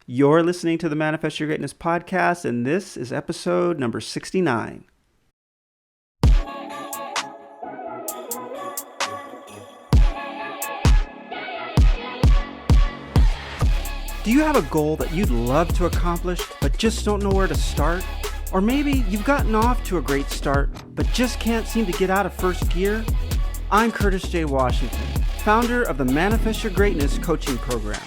You're listening to the Manifest Your Greatness podcast, and this is episode number 69. Do you have a goal that you'd love to accomplish, but just don't know where to start? Or maybe you've gotten off to a great start, but just can't seem to get out of first gear? I'm Curtis J. Washington, founder of the Manifest Your Greatness coaching program,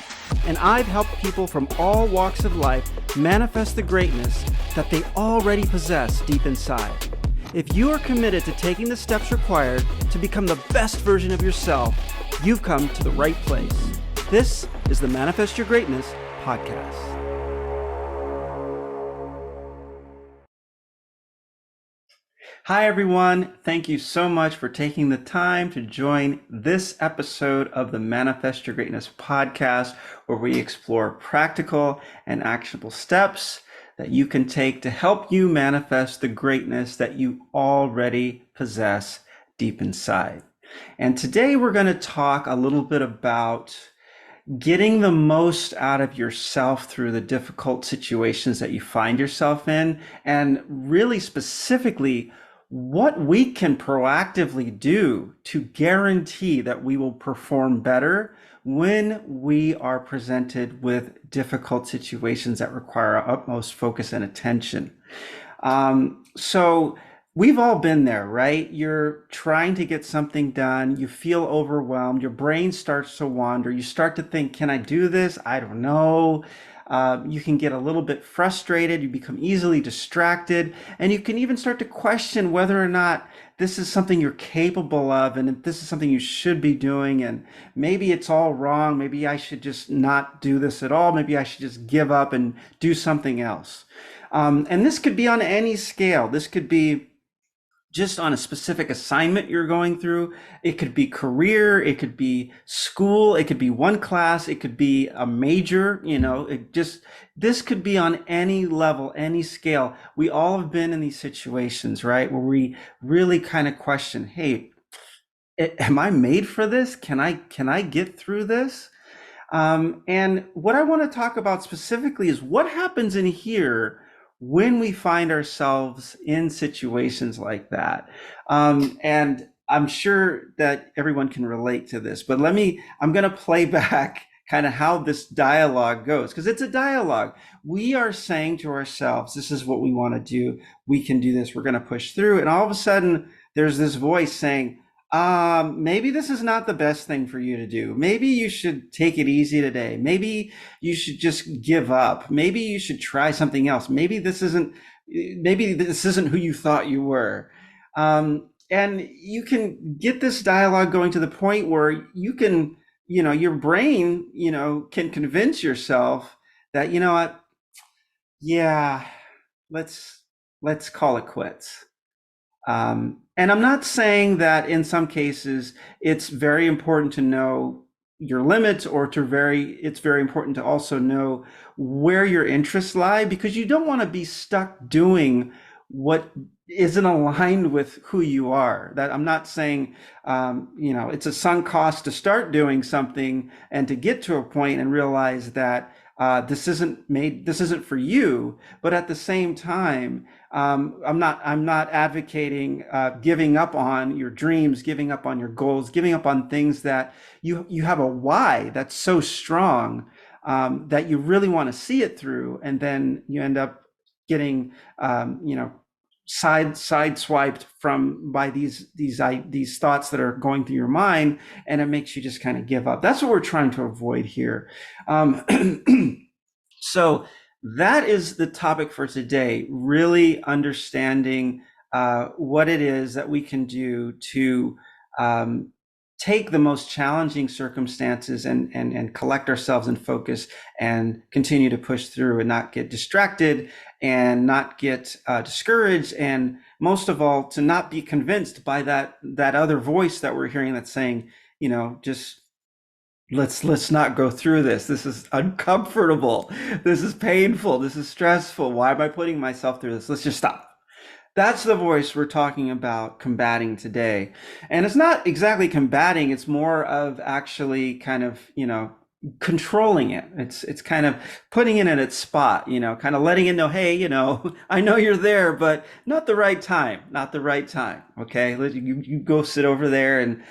and I've helped people from all walks of life manifest the greatness that they already possess deep inside. If you are committed to taking the steps required to become the best version of yourself, you've come to the right place. This is the Manifest Your Greatness podcast. Hi, everyone. Thank you so much for taking the time to join this episode of the Manifest Your Greatness podcast, where we explore practical and actionable steps that you can take to help you manifest the greatness that you already possess deep inside. And today we're going to talk a little bit about getting the most out of yourself through the difficult situations that you find yourself in, and really specifically, what we can proactively do to guarantee that we will perform better when we are presented with difficult situations that require our utmost focus and attention. So we've all been there, right? You're trying to get something done. You feel overwhelmed. Your brain starts to wander. You start to think, can I do this? I don't know. You can get a little bit frustrated. You become easily distracted. And you can even start to question whether or not this is something you're capable of and if this is something you should be doing. And maybe it's all wrong. Maybe I should just not do this at all. Maybe I should just give up and do something else. And this could be on any scale. This could be just on a specific assignment you're going through. It could be career, it could be school, it could be one class, it could be a major, this could be on any level, any scale. We all have been in these situations, right? Where we really kind of question, hey, am I made for this? Can I get through this? And what I want to talk about specifically is what happens in here when we find ourselves in situations like that. And I'm sure that everyone can relate to this, but I'm going to play back kind of how this dialogue goes, because it's a dialogue. We are saying to ourselves, this is what we want to do. We can do this. We're going to push through. And all of a sudden there's this voice saying, maybe this is not the best thing for you to do. Maybe you should take it easy today. Maybe you should just give up. Maybe you should try something else. Maybe this isn't who you thought you were. And you can get this dialogue going to the point where you can, your brain, can convince yourself that, you know what? Yeah, let's call it quits. And I'm not saying that in some cases it's very important to know your limits, or it's very important to also know where your interests lie, because you don't want to be stuck doing what isn't aligned with who you are. That I'm not saying, it's a sunk cost to start doing something and to get to a point and realize that this isn't for you. But at the same time, I'm not advocating giving up on your dreams, giving up on your goals, giving up on things that you have a why that's so strong that you really want to see it through, and then you end up getting sideswiped by these thoughts that are going through your mind, and it makes you just kind of give up. That's what we're trying to avoid here. So that is the topic for today, really understanding what it is that we can do to take the most challenging circumstances and collect ourselves and focus and continue to push through and not get distracted and not get discouraged, and most of all, to not be convinced by that other voice that we're hearing that's saying, just let's not go through this. This is uncomfortable. This is painful. This is stressful. Why am I putting myself through this? Let's just stop. That's the voice we're talking about combating today. And it's not exactly combating. It's more of actually kind of, controlling it. It's kind of putting it in its spot, kind of letting it know, hey, I know you're there, but not the right time, not the right time. Okay, you go sit over there, and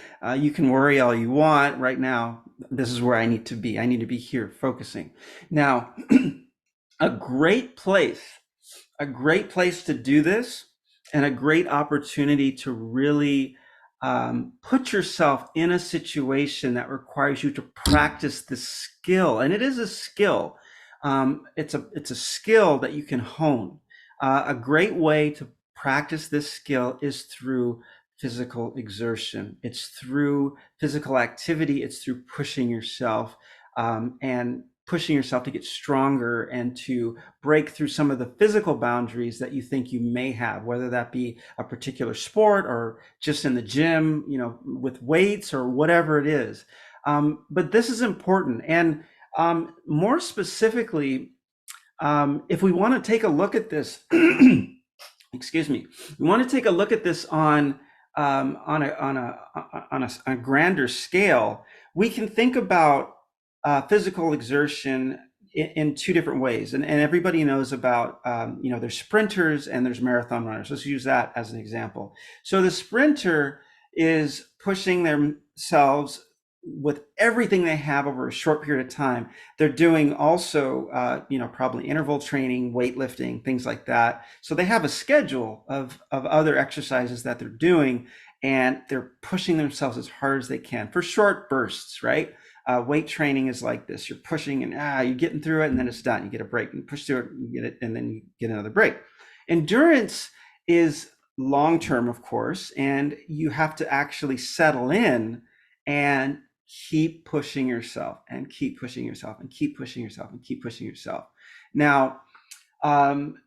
you can worry all you want. Right now, this is where I need to be. I need to be here, focusing. Now, a great place a great place to do this, and a great opportunity to really put yourself in a situation that requires you to practice this skill. And it is a skill. It's a skill that you can hone. A great way to practice this skill is through physical exertion. It's through physical activity. It's through pushing yourself, and pushing yourself to get stronger and to break through some of the physical boundaries that you think you may have, whether that be a particular sport or just in the gym, with weights or whatever it is. But this is important. And more specifically, if we want to take a look at this, excuse me, we want to take a look at this on a grander scale. We can think about physical exertion in two different ways, and everybody knows about there's sprinters and there's marathon runners. Let's use that as an example. So the sprinter is pushing themselves with everything they have over a short period of time. They're doing also, probably interval training, weightlifting, things like that. So they have a schedule of other exercises that they're doing, and they're pushing themselves as hard as they can for short bursts, right? Weight training is like this. You're pushing, and you're getting through it, and then it's done. You get a break, and you push through it, you get it, and then you get another break. Endurance is long term, of course, and you have to actually settle in and keep pushing yourself, and keep pushing yourself, and keep pushing yourself, and keep pushing yourself. Now,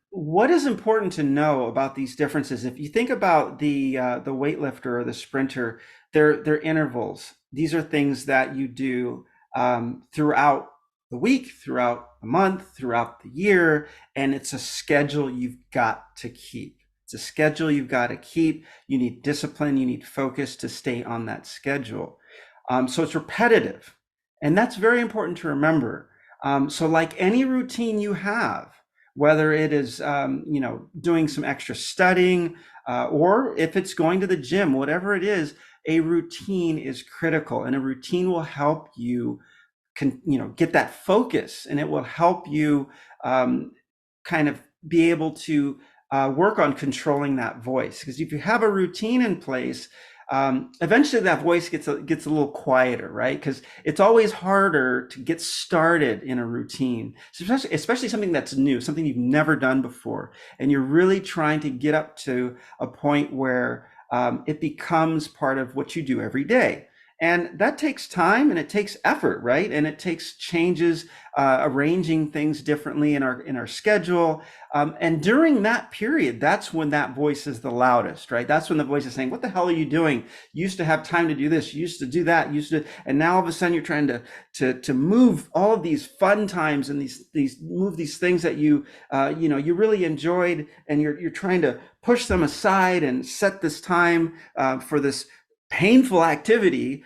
what is important to know about these differences? If you think about the weightlifter or the sprinter, they're intervals. These are things that you do throughout the week, throughout the month, throughout the year, and it's a schedule you've got to keep. It's a schedule you've got to keep. You need discipline. You need focus to stay on that schedule. So it's repetitive, and that's very important to remember. So like any routine you have, whether it is doing some extra studying, or if it's going to the gym, whatever it is, a routine is critical, and a routine will help you get that focus, and it will help you kind of be able to work on controlling that voice. Because if you have a routine in place, eventually that voice gets a little quieter, right? Because it's always harder to get started in a routine, especially something that's new, something you've never done before, and you're really trying to get up to a point where it becomes part of what you do every day. And that takes time, and it takes effort, right? And it takes changes, arranging things differently in our schedule. And during that period, that's when that voice is the loudest, right? That's when the voice is saying, "What the hell are you doing? You used to have time to do this. You used to do that. You used to," and now all of a sudden you're trying to move all of these fun times, and these things that you really enjoyed, and you're trying to push them aside and set this time for this painful activity.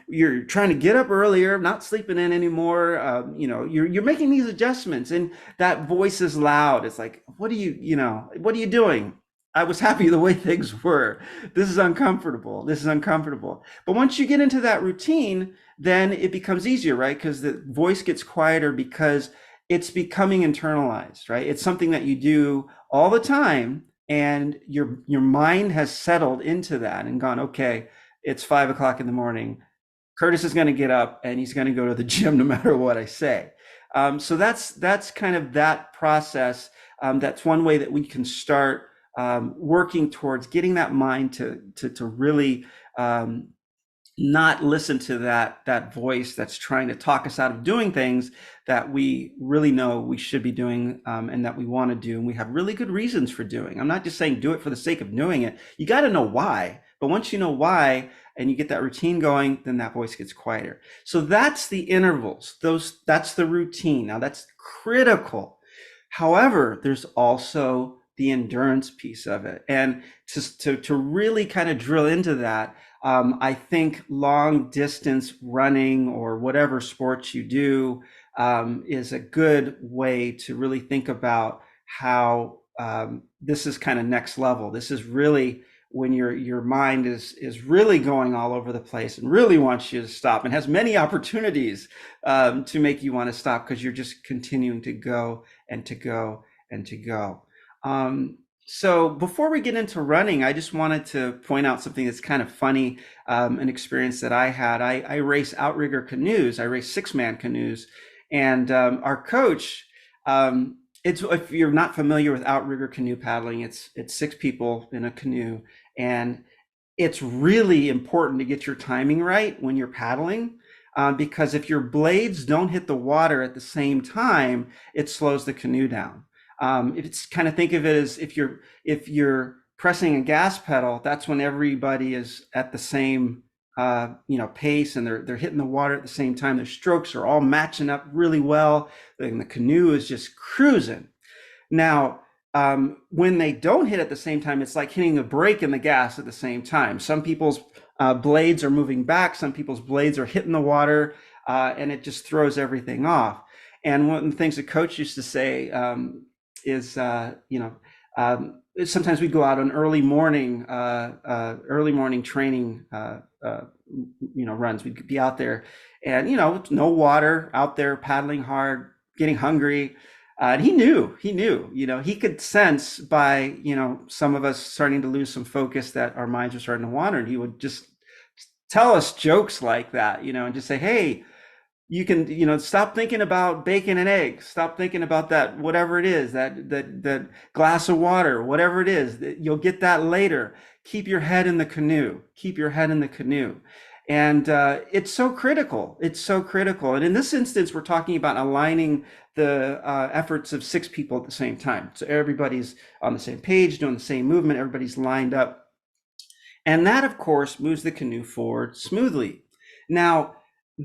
You're trying to get up earlier, not sleeping in anymore. You're making these adjustments, and that voice is loud. It's like, what are you doing? I was happy the way things were. This is uncomfortable. This is uncomfortable. But once you get into that routine, then it becomes easier, right? Because the voice gets quieter, because it's becoming internalized, right? It's something that you do all the time, and your mind has settled into that and gone, okay, it's 5 o'clock in the morning. Curtis is going to get up, and he's going to go to the gym no matter what I say. So that's kind of that process. That's one way that we can start working towards getting that mind to really not listen to that voice that's trying to talk us out of doing things that we really know we should be doing, and that we want to do, and we have really good reasons for doing. I'm not just saying do it for the sake of doing it. You got to know why. But once you know why, and you get that routine going, then that voice gets quieter. So that's the intervals. That's the routine. Now that's critical. However, there's also the endurance piece of it. And to really kind of drill into that, I think long distance running or whatever sports you do is a good way to really think about how this is kind of next level. This is really when your mind is really going all over the place and really wants you to stop and has many opportunities to make you want to stop because you're just continuing to go and to go and to go. So before we get into running, I just wanted to point out something that's kind of funny, an experience that I had. I race outrigger canoes. I race six-man canoes, and our coach. It's if you're not familiar with outrigger canoe paddling, it's six people in a canoe, and it's really important to get your timing right when you're paddling, because if your blades don't hit the water at the same time, it slows the canoe down. If it's kind of think of it as if you're pressing a gas pedal, that's when everybody is at the same pace and they're hitting the water at the same time. Their strokes are all matching up really well, and the canoe is just cruising. Now, when they don't hit at the same time, it's like hitting the brake and the gas at the same time. Some people's blades are moving back, some people's blades are hitting the water, and it just throws everything off. And one of the things the coach used to say is, sometimes we go out on early morning training, runs. We'd be out there, and no water, out there paddling hard, getting hungry. And he knew, he could sense by, some of us starting to lose some focus that our minds are starting to wander. And he would just tell us jokes like that, and just say, hey, you can, stop thinking about bacon and eggs. Stop thinking about that, whatever it is, that glass of water, whatever it is, you'll get that later. Keep your head in the canoe. Keep your head in the canoe. And it's so critical. It's so critical. And in this instance, we're talking about aligning the efforts of six people at the same time. So everybody's on the same page, doing the same movement. Everybody's lined up. And that, of course, moves the canoe forward smoothly. Now,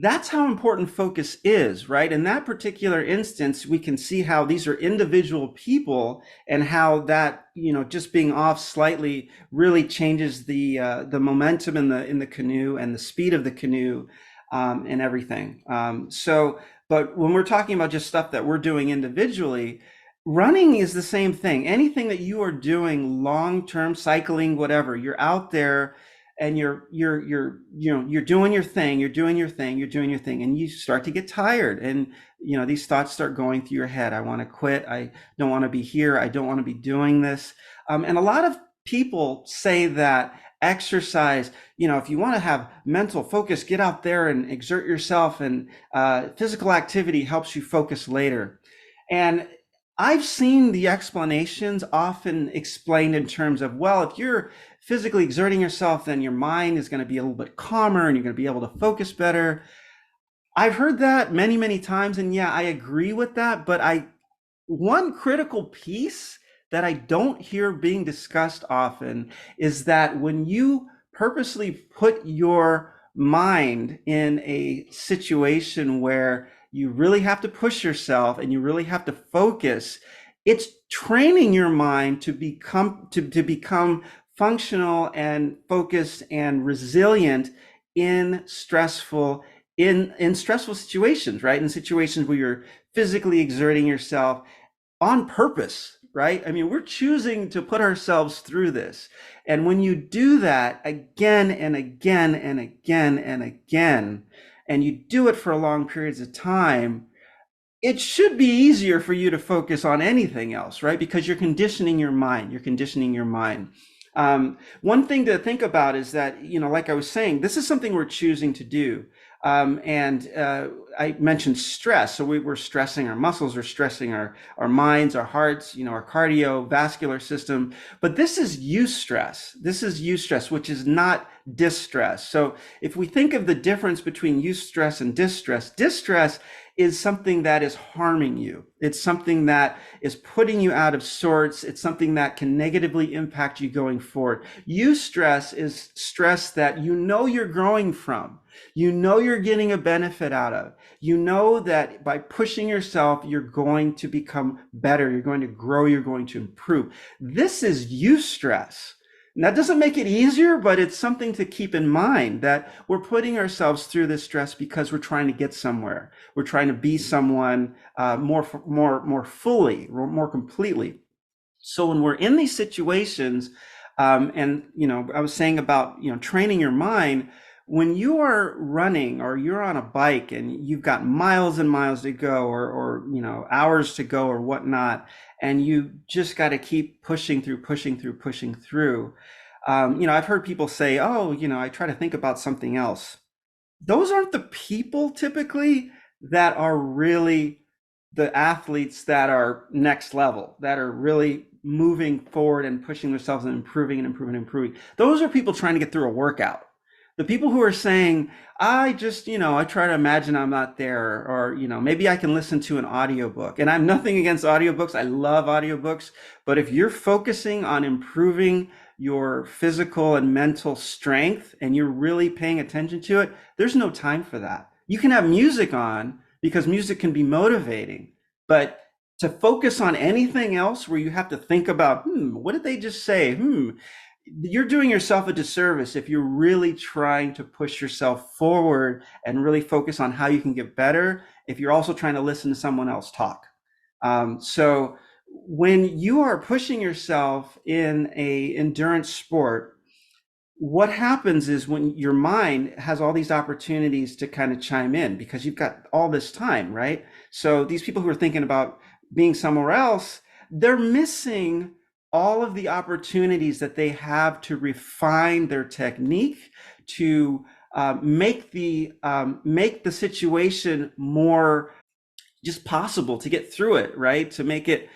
that's how important focus is, right? In that particular instance, we can see how these are individual people and how that, just being off slightly really changes the momentum in the canoe and the speed of the canoe, and everything. But when we're talking about just stuff that we're doing individually, running is the same thing. Anything that you are doing long term, cycling, whatever, you're out there and you're doing your thing, you're doing your thing, and you start to get tired, and these thoughts start going through your head. I want to quit. I don't want to be here. I don't want to be doing this. And a lot of people say that exercise, if you want to have mental focus, get out there and exert yourself, and physical activity helps you focus later. And I've seen the explanations often explained in terms of, well, if you're physically exerting yourself, then your mind is going to be a little bit calmer and you're going to be able to focus better. I've heard that many, many times, and yeah, I agree with that. But one critical piece that I don't hear being discussed often is that when you purposely put your mind in a situation where you really have to push yourself and you really have to focus, it's training your mind to become functional and focused and resilient in stressful situations, right? In situations where you're physically exerting yourself on purpose, right? I mean, we're choosing to put ourselves through this. And when you do that again and again and again and again, and you do it for long periods of time, it should be easier for you to focus on anything else, right? Because you're conditioning your mind. You're conditioning your mind. One thing to think about is that, like I was saying, this is something we're choosing to do. And I mentioned stress. So we're stressing our muscles, we're stressing our minds, our hearts, our cardiovascular system. But this is eustress. This is eustress, which is not distress. So if we think of the difference between eustress and distress is something that is harming you. It's something that is putting you out of sorts. It's something that can negatively impact you going forward. Eustress is stress that you're growing from. You're getting a benefit out of. That by pushing yourself, you're going to become better. You're going to grow. You're going to improve. This is eustress. And that doesn't make it easier, but it's something to keep in mind that we're putting ourselves through this stress because we're trying to get somewhere. We're trying to be someone more fully, more completely. So when we're in these situations, and I was saying about training your mind. When you are running or you're on a bike and you've got miles and miles to go, or hours to go or whatnot, and you just got to keep pushing through, pushing through, pushing through. I've heard people say, "Oh, I try to think about something else." Those aren't the people typically that are really the athletes that are next level, that are really moving forward and pushing themselves and improving and improving and improving. Those are people trying to get through a workout. The people who are saying, I just, I try to imagine I'm not there, or, maybe I can listen to an audiobook. And I'm nothing against audiobooks. I love audiobooks. But if you're focusing on improving your physical and mental strength and you're really paying attention to it, there's no time for that. You can have music on because music can be motivating, but to focus on anything else where you have to think about, what did they just say? You're doing yourself a disservice if you're really trying to push yourself forward and really focus on how you can get better if you're also trying to listen to someone else talk. So when you are pushing yourself in a endurance sport, what happens is when your mind has all these opportunities to kind of chime in because you've got all this time, right? So these people who are thinking about being somewhere else, they're missing all of the opportunities that they have to refine their technique, to make the situation more just possible to get through it, right? To make it,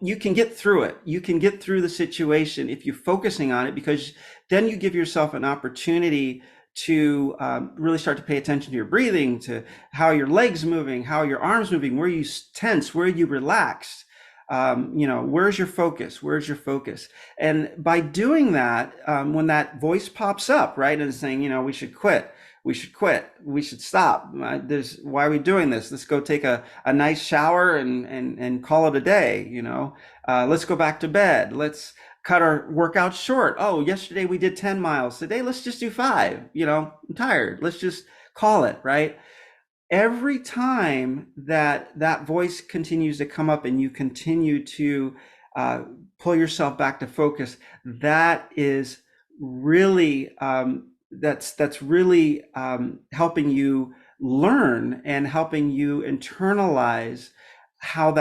you can get through it. You can get through the situation if you're focusing on it, because then you give yourself an opportunity to really start to pay attention to your breathing, to how your legs moving, how your arms moving, where you tense, where you relaxed. Where's your focus? Where's your focus? And by doing that, when that voice pops up, right, and saying, we should quit, we should quit, we should stop. Why are we doing this? Let's go take a nice shower and call it a day. Let's go back to bed. Let's cut our workout short. Oh, yesterday we did 10 miles. Today, let's just do 5. I'm tired. Let's just call it, right? Every time that voice continues to come up and you continue to uh, pull yourself back to focus, that is really that's really helping you learn and helping you internalize how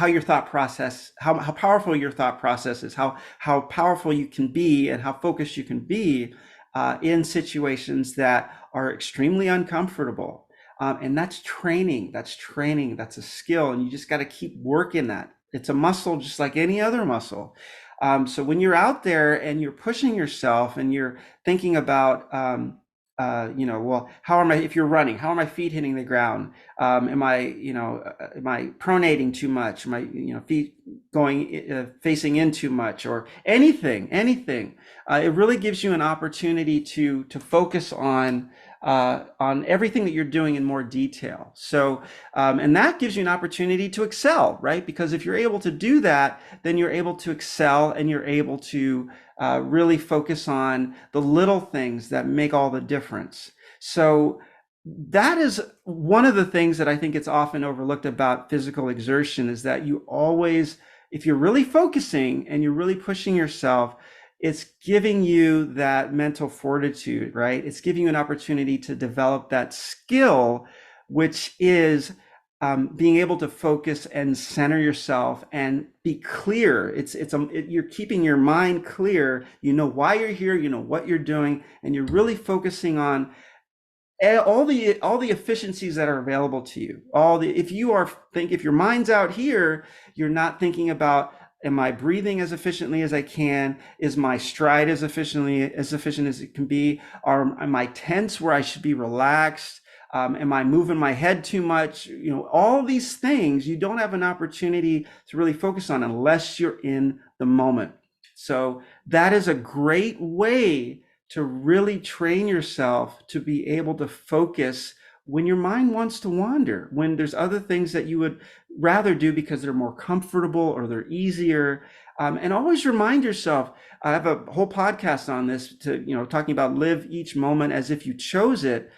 your thought process, how powerful your thought process is, how powerful you can be and how focused you can be in situations that are extremely uncomfortable. And that's training. That's training. That's a skill. And you just got to keep working that. It's a muscle just like any other muscle. So when you're out there and you're pushing yourself and you're thinking about, well, if you're running, how are my feet hitting the ground? Am I pronating too much? Am I, feet going, facing in too much, or anything? It really gives you an opportunity to focus on everything that you're doing in more detail. So, and that gives you an opportunity to excel, right? Because if you're able to do that, then you're able to excel and you're able to really focus on the little things that make all the difference. So that is one of the things that I think it's often overlooked about physical exertion, is that you always, if you're really focusing and you're really pushing yourself, it's giving you that mental fortitude, right? It's giving you an opportunity to develop that skill, which is being able to focus and center yourself and be clear. You're keeping your mind clear. You know why you're here. You know what you're doing, and you're really focusing on all the efficiencies that are available to you. If your mind's out here, you're not thinking about, am I breathing as efficiently as I can? Is my stride as efficient as it can be? Am I tense where I should be relaxed? Am I moving my head too much? All these things you don't have an opportunity to really focus on unless you're in the moment. So that is a great way to really train yourself to be able to focus when your mind wants to wander, when there's other things that you would rather do because they're more comfortable or they're easier. And always remind yourself. I have a whole podcast on this to, talking about live each moment as if you chose it.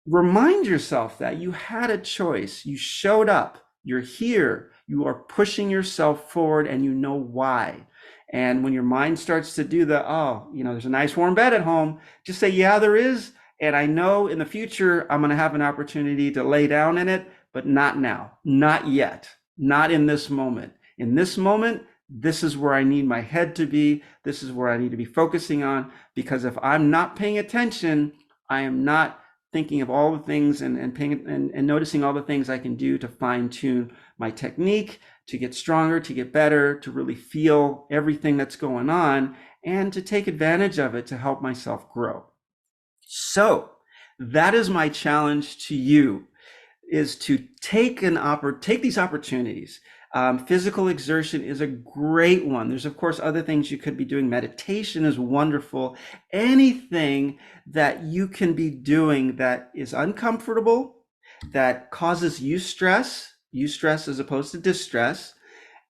Remind yourself that you had a choice. You showed up. You're here. You are pushing yourself forward and you know why. And when your mind starts to do the, oh, there's a nice warm bed at home, just say, yeah, there is. And I know in the future I'm going to have an opportunity to lay down in it, but not now, not yet, not in this moment. In this moment, this is where I need my head to be. This is where I need to be focusing on, because if I'm not paying attention, I am not thinking of all the things and noticing all the things I can do to fine tune my technique, to get stronger, to get better, to really feel everything that's going on, and to take advantage of it to help myself grow. So that is my challenge to you, is to take these opportunities. Physical exertion is a great one. There's, of course, other things you could be doing. Meditation is wonderful. Anything that you can be doing that is uncomfortable, that causes you stress as opposed to distress,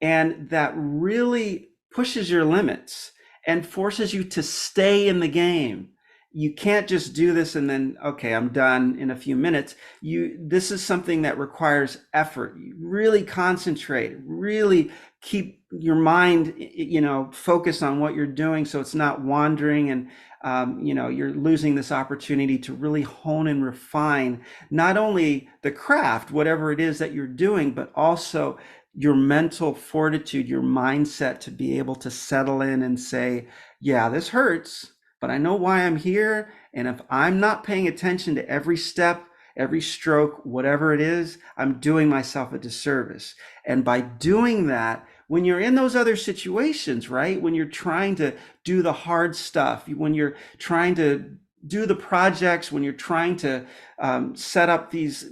and that really pushes your limits and forces you to stay in the game. You can't just do this and then, okay, I'm done in a few minutes. This is something that requires effort. You really concentrate, really keep your mind, focused on what you're doing, so it's not wandering, and you're losing this opportunity to really hone and refine not only the craft, whatever it is that you're doing, but also your mental fortitude, your mindset to be able to settle in and say, yeah, this hurts, but I know why I'm here. And if I'm not paying attention to every step, every stroke, whatever it is, I'm doing myself a disservice. And by doing that, when you're in those other situations, right? When you're trying to do the hard stuff, when you're trying to do the projects, when you're trying to set up these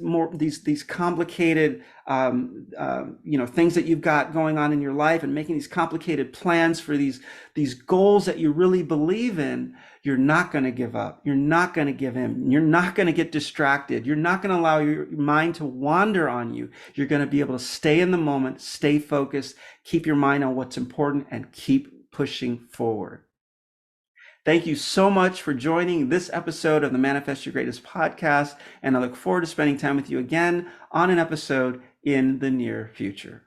complicated things that you've got going on in your life, and making these complicated plans for these goals that you really believe in, you're not going to give up. You're not going to give in. You're not going to get distracted. You're not going to allow your mind to wander on you. You're going to be able to stay in the moment, stay focused, keep your mind on what's important, and keep pushing forward. Thank you so much for joining this episode of the Manifest Your Greatest podcast, and I look forward to spending time with you again on an episode in the near future.